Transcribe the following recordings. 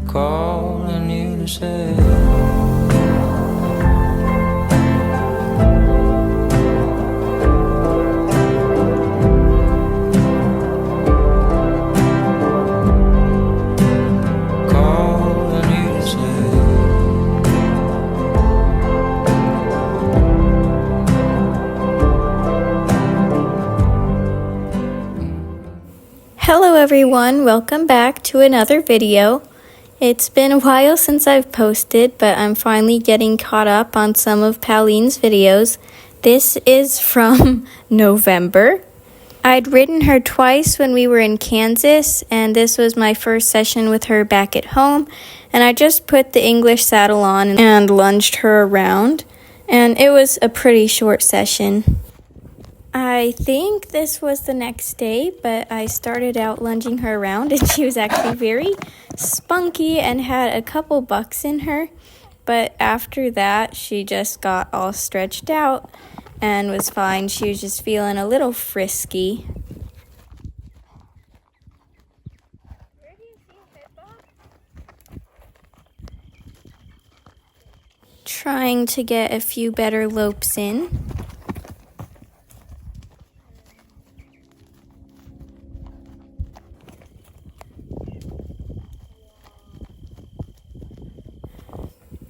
calling you to say. Hello everyone, welcome back to another video. It's been a while since I've posted, but I'm finally getting caught up on some of Pauline's videos. This is from November. I'd ridden her twice when we were in Kansas, and this was my first session with her back at home, and I just put the English saddle on and lunged her around, and it was a pretty short session. I think this was the next day, but I started out lunging her around and she was actually very spunky and had a couple bucks in her. But after that, she just got all stretched out and was fine. She was just feeling a little frisky. Trying to get a few better lopes in.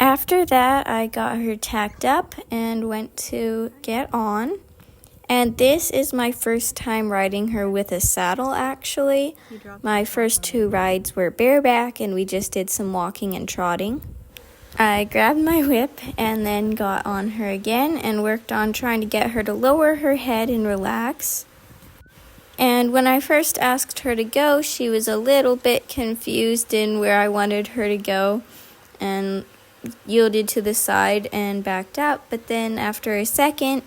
After that, I got her tacked up and went to get on. And this is my first time riding her with a saddle, actually. My first two rides were bareback, and we just did some walking and trotting. I grabbed my whip and then got on her again and worked on trying to get her to lower her head and relax. And when I first asked her to go, she was a little bit confused in where I wanted her to go and yielded to the side and backed up, but then after a second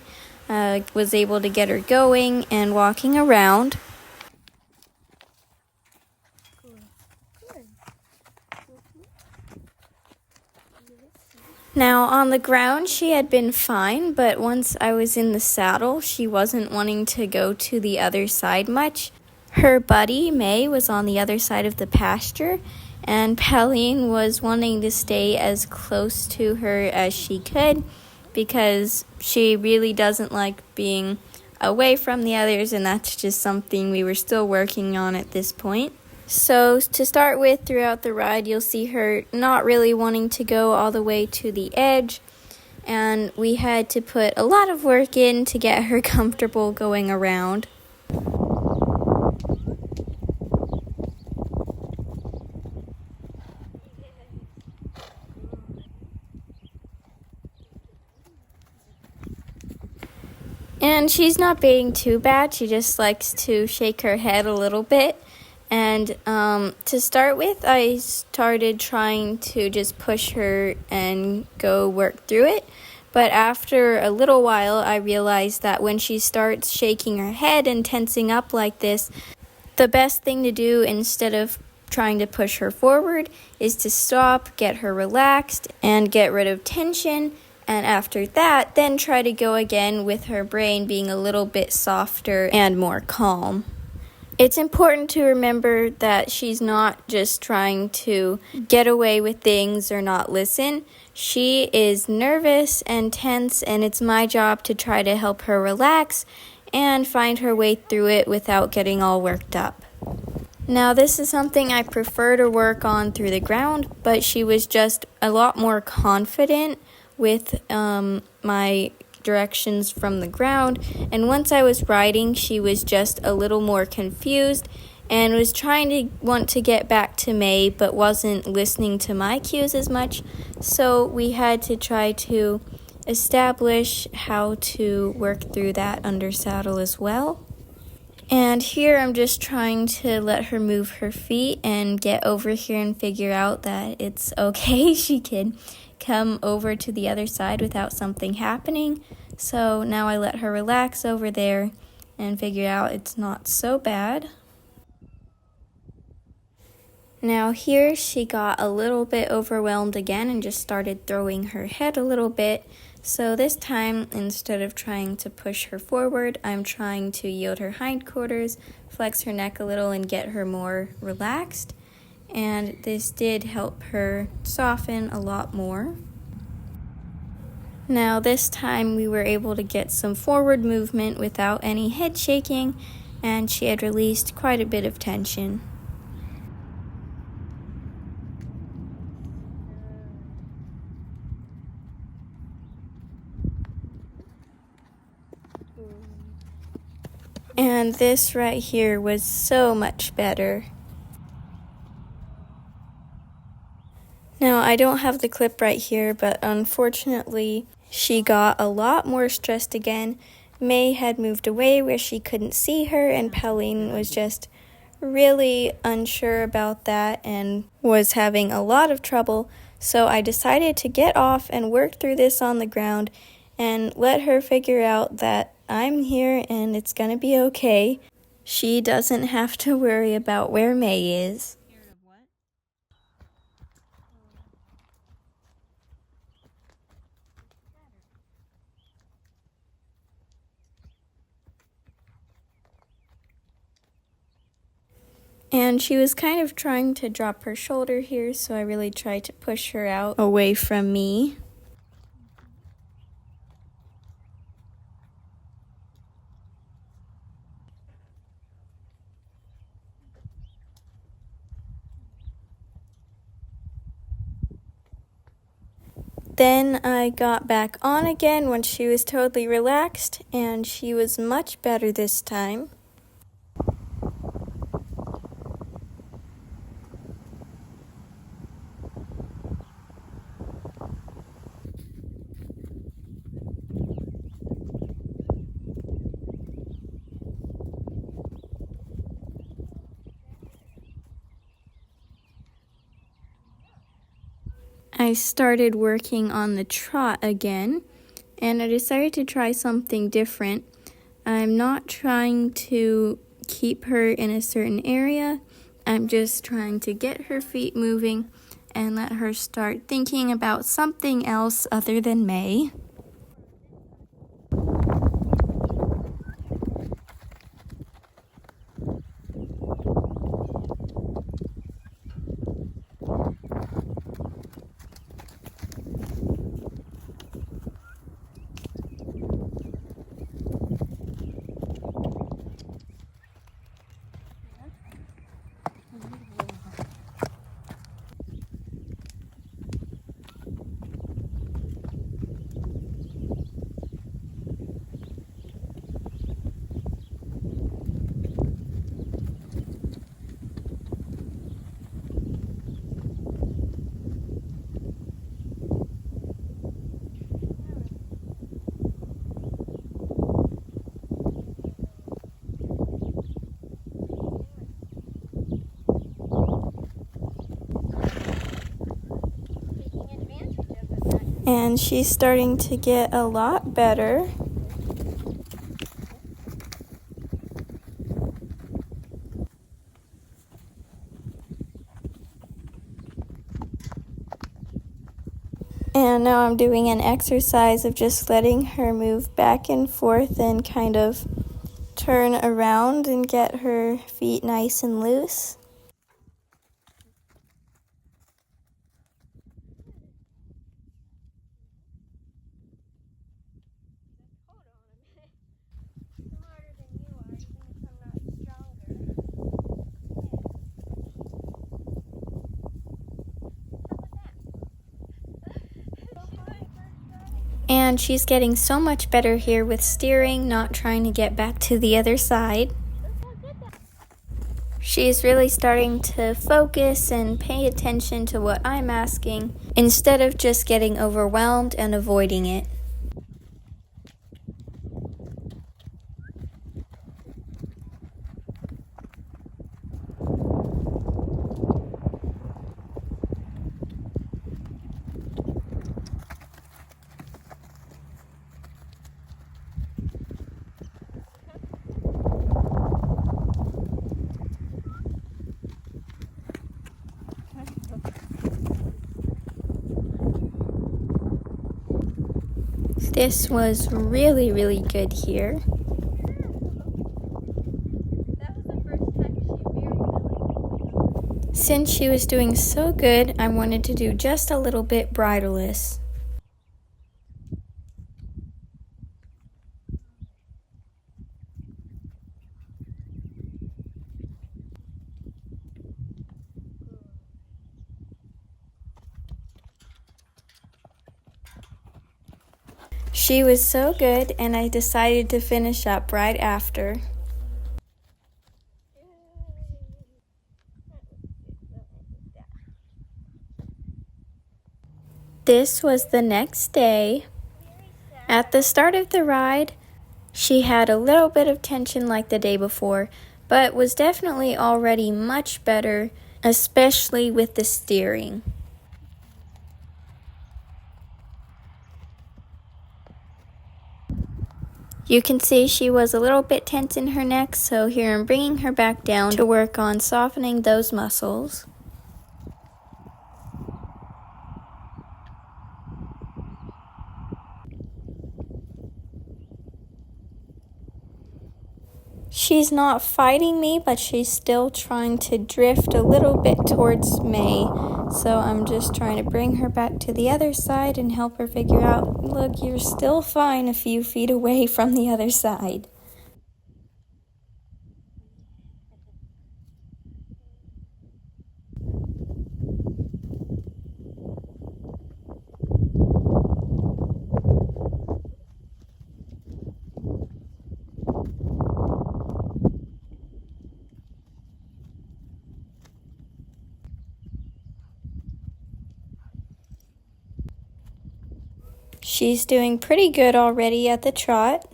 was able to get her going and walking around. Now on the ground she had been fine, but once I was in the saddle she wasn't wanting to go to the other side much. Her buddy May was on the other side of the pasture, and Pauline was wanting to stay as close to her as she could because she really doesn't like being away from the others, and that's just something we were still working on at this point. So to start with, throughout the ride, you'll see her not really wanting to go all the way to the edge, and we had to put a lot of work in to get her comfortable going around. And she's not being too bad, she just likes to shake her head a little bit. And to start with, I started trying to just push her and go work through it. But after a little while, I realized that when she starts shaking her head and tensing up like this, the best thing to do instead of trying to push her forward is to stop, get her relaxed, and get rid of tension. And after that, then try to go again with her brain being a little bit softer and more calm. It's important to remember that she's not just trying to get away with things or not listen. She is nervous and tense, and it's my job to try to help her relax and find her way through it without getting all worked up. Now, this is something I prefer to work on through the ground, but she was just a lot more confident with my directions from the ground, and once I was riding she was just a little more confused and was trying to want to get back to May but wasn't listening to my cues as much, so we had to try to establish how to work through that under saddle as well. And here I'm just trying to let her move her feet and get over here and figure out that it's okay. She can come over to the other side without something happening. So now I let her relax over there and figure out it's not so bad. Now here she got a little bit overwhelmed again and just started throwing her head a little bit. So this time, instead of trying to push her forward, I'm trying to yield her hindquarters, flex her neck a little, and get her more relaxed. and this did help her soften a lot more. Now this time we were able to get some forward movement without any head shaking, and she had released quite a bit of tension. And this right here was so much better. Now I don't have the clip right here, but unfortunately she got a lot more stressed again. May had moved away where she couldn't see her, and Pauline was just really unsure about that and was having a lot of trouble. So I decided to get off and work through this on the ground and let her figure out that I'm here and it's gonna be okay. She doesn't have to worry about where May is. And she was kind of trying to drop her shoulder here, so I really tried to push her out away from me. Then I got back on again when she was totally relaxed, and she was much better this time. I started working on the trot again, and I decided to try something different. I'm not trying to keep her in a certain area. I'm just trying to get her feet moving and let her start thinking about something else other than May. And she's starting to get a lot better. And now I'm doing an exercise of just letting her move back and forth and kind of turn around and get her feet nice and loose. And she's getting so much better here with steering, not trying to get back to the other side. She's really starting to focus and pay attention to what I'm asking, instead of just getting overwhelmed and avoiding it. This was really, really good here. Since she was doing so good, I wanted to do just a little bit bridleless. She was so good, and I decided to finish up right after. This was the next day. At the start of the ride, she had a little bit of tension like the day before, but was definitely already much better, especially with the steering. You can see she was a little bit tense in her neck, so here I'm bringing her back down to work on softening those muscles. She's not fighting me, but she's still trying to drift a little bit towards May. So I'm just trying to bring her back to the other side and help her figure out, look, you're still fine a few feet away from the other side. She's doing pretty good already at the trot.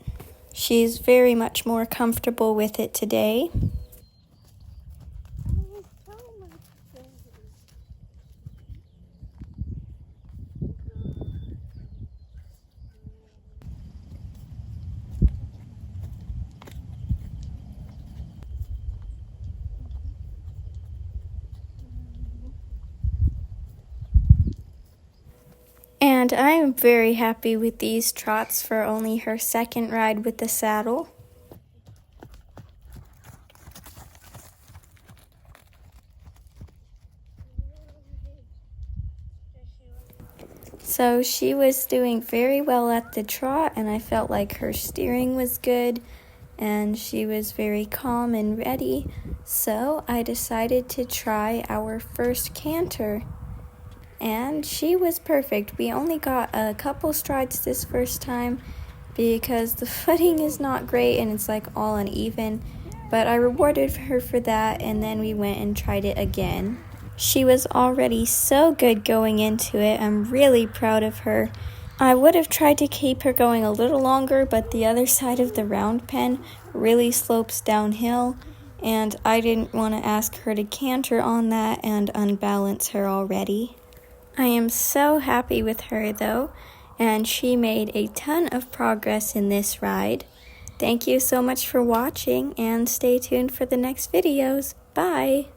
She's very much more comfortable with it today. And I am very happy with these trots for only her second ride with the saddle. So she was doing very well at the trot, and I felt like her steering was good and she was very calm and ready. So I decided to try our first canter. And she was perfect. We only got a couple strides this first time because the footing is not great and it's like all uneven. But I rewarded her for that, and then we went and tried it again. She was already so good going into it. I'm really proud of her. I would have tried to keep her going a little longer, but the other side of the round pen really slopes downhill, and I didn't want to ask her to canter on that and unbalance her already. I am so happy with her though, and she made a ton of progress in this ride. Thank you so much for watching, and stay tuned for the next videos. Bye!